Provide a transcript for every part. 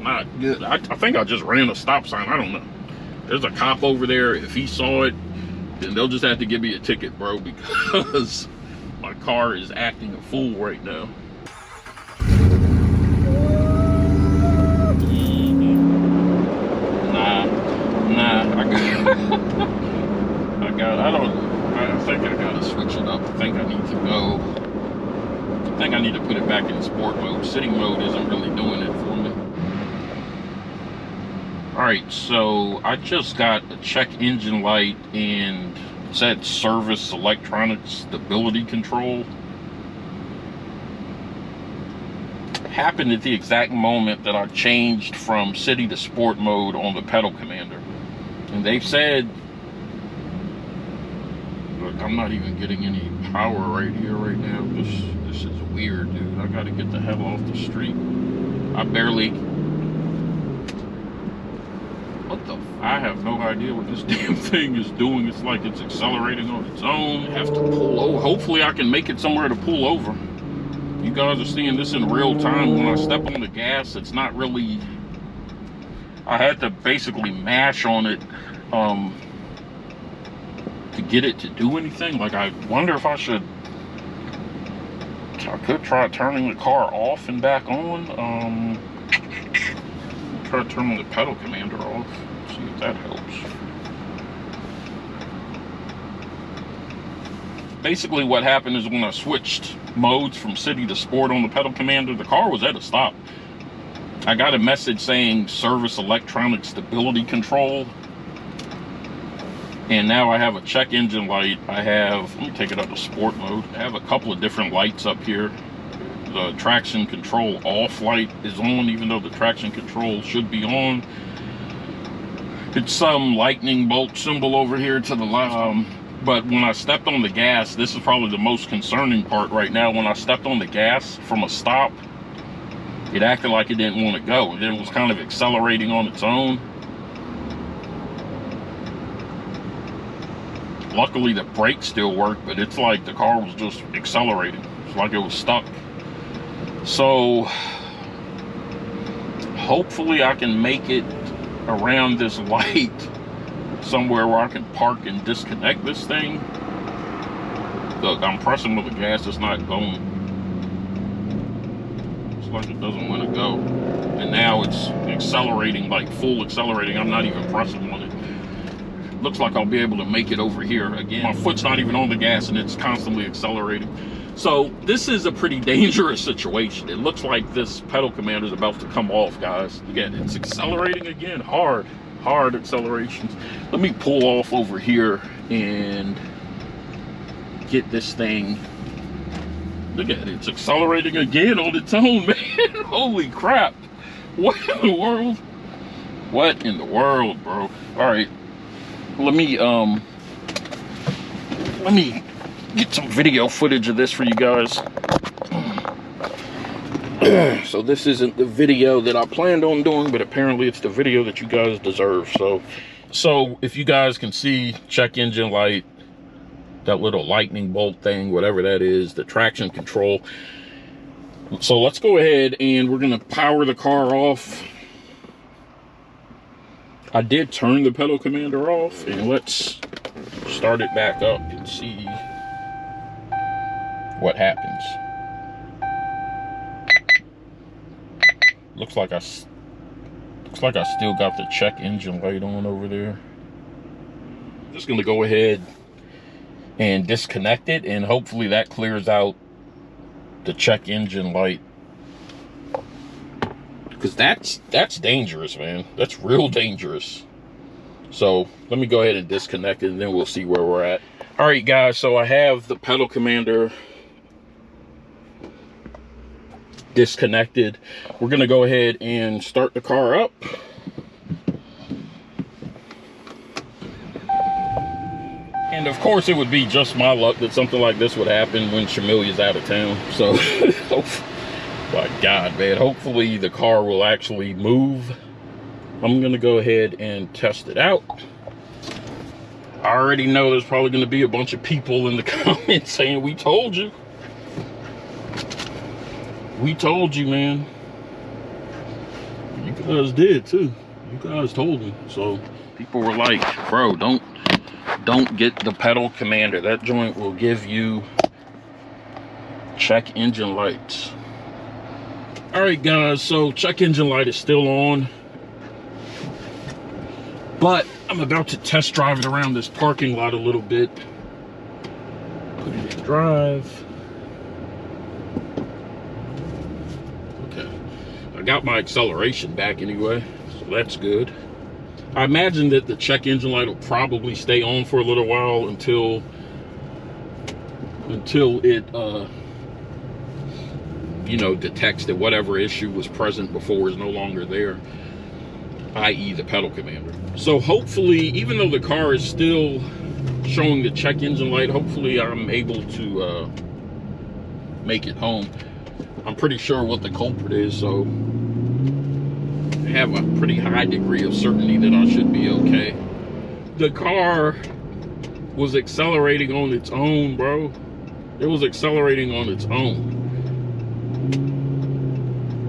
not good. I think I just ran a stop sign. I don't know. There's a cop over there. If he saw it, then they'll just have to give me a ticket, bro, because my car is acting a fool right now. I think I gotta switch it up. I think I need to go. I think I need to put it back in sport mode. City mode isn't really doing it for me. Alright, so I just got a check engine light and it said service electronic stability control. Happened at the exact moment that I changed from city to sport mode on the pedal commander. And they've said, look, I'm not even getting any power right here right now. This is weird, dude. I gotta get the hell off the street. I have no idea what this damn thing is doing. It's like it's accelerating on its own. I have to pull over. Hopefully I can make it somewhere to pull over. You guys are seeing this in real time. When I step on the gas, it's not really, I had to basically mash on it to get it to do anything. Like, I wonder if I could try turning the car off and back on. Try turning the pedal commander off. See if that helps. Basically what happened is when I switched modes from city to sport on the pedal commander, the car was at a stop. I got a message saying service electronic stability control. And now I have a check engine light. Let me take it up to sport mode. I have a couple of different lights up here. The traction control off light is on, even though the traction control should be on. It's some lightning bolt symbol over here to the left. But when I stepped on the gas, this is probably the most concerning part right now. When I stepped on the gas from a stop, it acted like it didn't want to go. And then it was kind of accelerating on its own. Luckily the brakes still worked, but it's like the car was just accelerating. It's like it was stuck. So hopefully I can make it around this light somewhere where I can park and disconnect this thing. Look, I'm pressing with the gas, it's not going. It's like it doesn't want to go. And now it's accelerating, like full accelerating. I'm not even pressing on it. Looks like I'll be able to make it over here again. My foot's not even on the gas and it's constantly accelerating. So this is a pretty dangerous situation. It looks like this pedal commander is about to come off, guys. Again, it's accelerating again, hard accelerations. Let me pull off over here and get this thing. Look at it, it's accelerating again on its own, man. Holy crap. What in the world? What in the world, bro? All right. Let me get some video footage of this for you guys. So this isn't the video that I planned on doing, but apparently it's the video that you guys deserve. So if you guys can see, check engine light, that little lightning bolt thing, whatever that is, the traction control. So let's go ahead and we're gonna power the car off. I did turn the pedal commander off, and let's start it back up and see what happens. Looks like I still got the check engine light on over there. Just gonna go ahead and disconnect it, and hopefully that clears out the check engine light. Because that's dangerous, man. That's real dangerous. So let me go ahead and disconnect it, and then we'll see where we're at. All right, guys, so I have the pedal commander disconnected. We're gonna go ahead and start the car up. And of course it would be just my luck that something like this would happen when Shamilia's out of town. So my God, man, hopefully the car will actually move. I'm gonna go ahead and test it out. I already know there's probably gonna be a bunch of people in the comments saying, we told you. We told you, man. You You guys did too. You guys told me. So people were like, bro, don't get the pedal commander. That joint will give you check engine lights. All right, guys, so check engine light is still on, but I'm about to test drive it around this parking lot a little bit. Put it in drive. Okay, I got my acceleration back anyway, so that's good. I imagine that the check engine light will probably stay on for a little while until it you know, detects that whatever issue was present before is no longer there, i.e. the pedal commander. So hopefully, even though the car is still showing the check engine light, hopefully I'm able to make it home. I'm pretty sure what the culprit is, so I have a pretty high degree of certainty that I should be okay. The car was accelerating on its own, bro. It was accelerating on its own.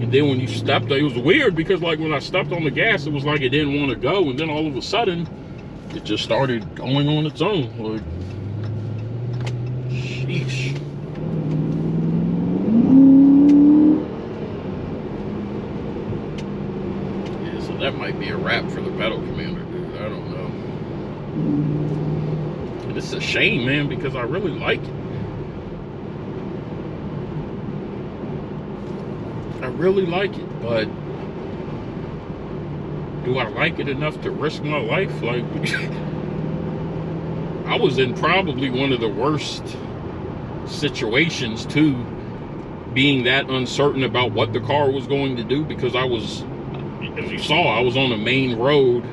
And then when you stepped, it was weird because like when I stepped on the gas, it was like it didn't want to go. And then all of a sudden, it just started going on its own. Like, sheesh. Yeah, so that might be a wrap for the pedal commander, dude. I don't know. And it's a shame, man, because I really like it. I really like it, but do I like it enough to risk my life? Like, I was in probably one of the worst situations too, being that uncertain about what the car was going to do, because I was, as you saw, I was on a main road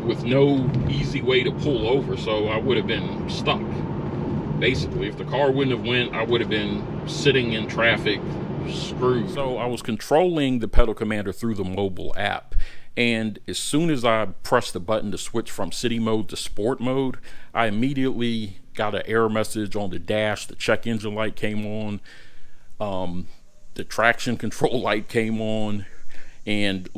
with no easy way to pull over, so I would have been stuck. Basically, if the car wouldn't have went, I would have been sitting in traffic, screwed. So I was controlling the pedal commander through the mobile app, and as soon as I pressed the button to switch from city mode to sport mode, I immediately got an error message on the dash. The check engine light came on, the traction control light came on, and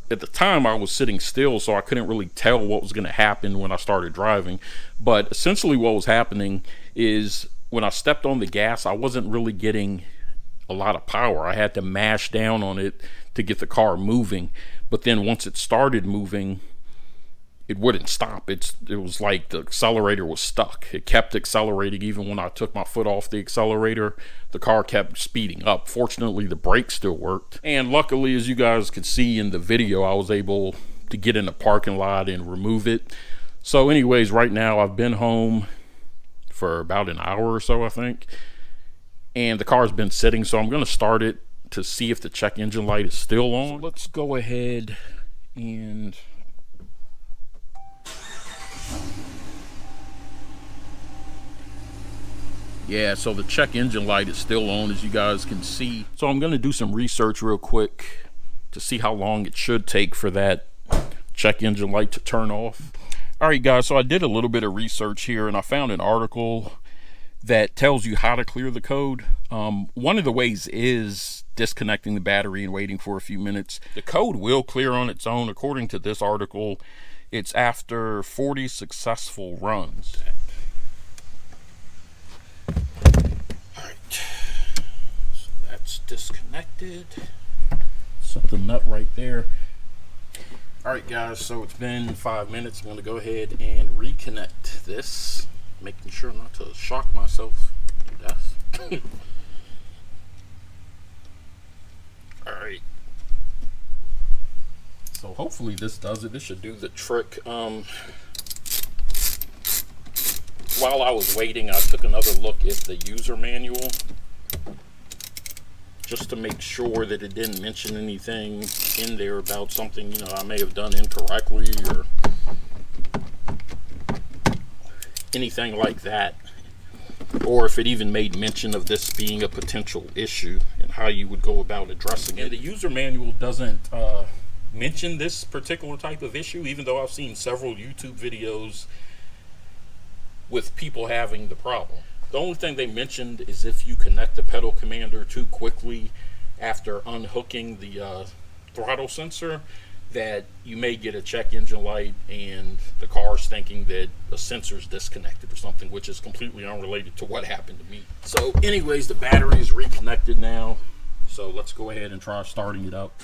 at the time I was sitting still, so I couldn't really tell what was going to happen when I started driving. But essentially what was happening is when I stepped on the gas, I wasn't really getting a lot of power. I had to mash down on it to get the car moving, but then once it started moving, it wouldn't stop. It was like the accelerator was stuck. It kept accelerating even when I took my foot off the accelerator. The car kept speeding up. Fortunately, the brakes still worked, and luckily, as you guys could see in the video, I was able to get in the parking lot and remove it. So anyways, right now I've been home for about an hour or so, I think, and the car's been sitting, so I'm going to start it to see if the check engine light is still on. So let's go ahead and yeah, so the check engine light is still on, as you guys can see. So I'm going to do some research real quick to see how long it should take for that check engine light to turn off. All right, guys, so I did a little bit of research here, and I found an article that tells you how to clear the code. One of the ways is disconnecting the battery and waiting for a few minutes. The code will clear on its own. According to this article, it's after 40 successful runs. All right, so that's disconnected. Set the nut right there. All right, guys, so it's been 5 minutes. I'm going to go ahead and reconnect this, making sure not to shock myself to death. All right. So hopefully this does it. This should do the trick. While I was waiting, I took another look at the user manual just to make sure that it didn't mention anything in there about something, you know, I may have done incorrectly or anything like that, or if it even made mention of this being a potential issue and how you would go about addressing it. And the user manual doesn't mention this particular type of issue, even though I've seen several YouTube videos with people having the problem. The only thing they mentioned is if you connect the pedal commander too quickly after unhooking the throttle sensor, that you may get a check engine light and the car's thinking that a sensor's disconnected or something, which is completely unrelated to what happened to me. So anyways, the battery is reconnected now. So let's go ahead and try starting it up.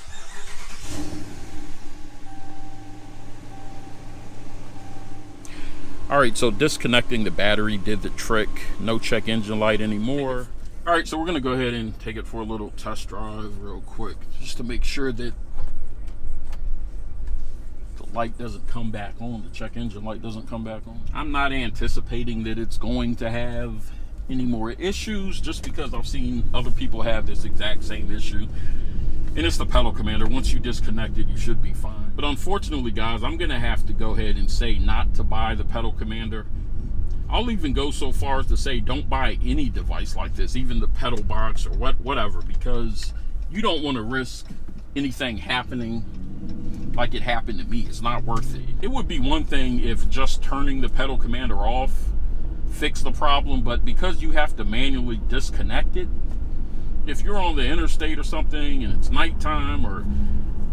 All right, so disconnecting the battery did the trick. No check engine light anymore. All right, so we're gonna go ahead and take it for a little test drive real quick, just to make sure that the light doesn't come back on, the check engine light doesn't come back on. I'm not anticipating that it's going to have any more issues, just because I've seen other people have this exact same issue. And it's the pedal commander. Once you disconnect it, you should be fine. But unfortunately, guys, I'm gonna have to go ahead and say not to buy the pedal commander. I'll even go so far as to say don't buy any device like this, even the pedal box or whatever, because you don't want to risk anything happening like it happened to me. It's not worth it. It would be one thing if just turning the pedal commander off fixed the problem, but because you have to manually disconnect it, if you're on the interstate or something and it's nighttime or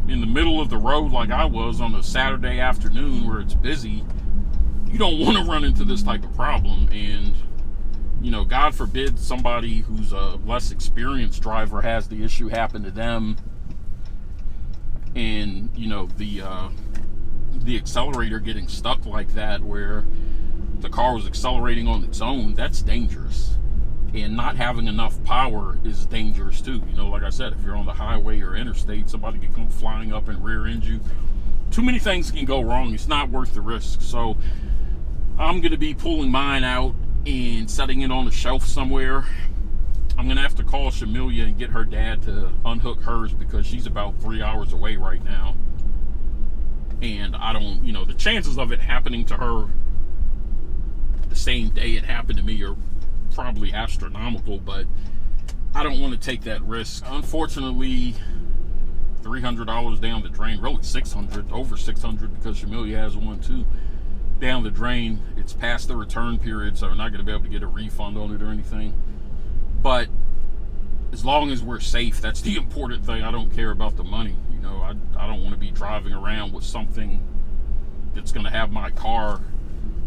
in the middle of the road like I was on a Saturday afternoon where it's busy, you don't want to run into this type of problem. And, you know, God forbid somebody who's a less experienced driver has the issue happen to them, and, you know, the accelerator getting stuck like that where the car was accelerating on its own. That's dangerous. And not having enough power is dangerous too. You know, like I said, if you're on the highway or interstate, somebody can come flying up and rear end you. Too many things can go wrong. It's not worth the risk. So I'm going to be pulling mine out and setting it on the shelf somewhere. I'm going to have to call Shamilia and get her dad to unhook hers, because she's about 3 hours away right now. And I don't, you know, the chances of it happening to her the same day it happened to me are probably astronomical, but I don't want to take that risk. Unfortunately, $300 down the drain, really $600, over $600, because Shamilia has one too, down the drain. It's past the return period, so we're not going to be able to get a refund on it or anything. But as long as we're safe, that's the important thing. I don't care about the money. You know, I don't want to be driving around with something that's going to have my car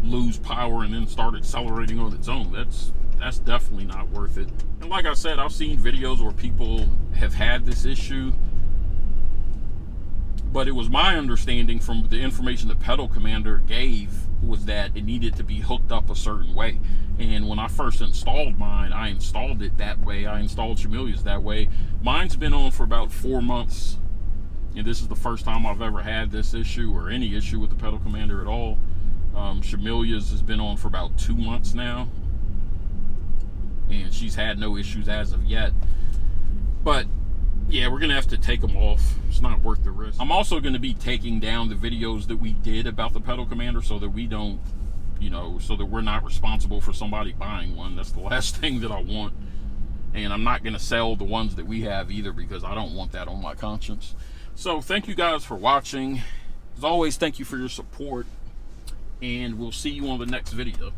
lose power and then start accelerating on its own. That's definitely not worth it. And like I said, I've seen videos where people have had this issue, but it was my understanding from the information the pedal commander gave was that it needed to be hooked up a certain way. And when I first installed mine, I installed it that way. I installed Shamilia's that way. Mine's been on for about 4 months, and this is the first time I've ever had this issue or any issue with the pedal commander at all. Shamilia's has been on for about 2 months now, and she's had no issues as of yet. But yeah, we're gonna have to take them off. It's not worth the risk. I'm also gonna be taking down the videos that we did about the pedal commander, so that we don't, you know, so that we're not responsible for somebody buying one. That's the last thing that I want. And I'm not gonna sell the ones that we have either, because I don't want that on my conscience. So thank you guys for watching. As always, thank you for your support, and we'll see you on the next video.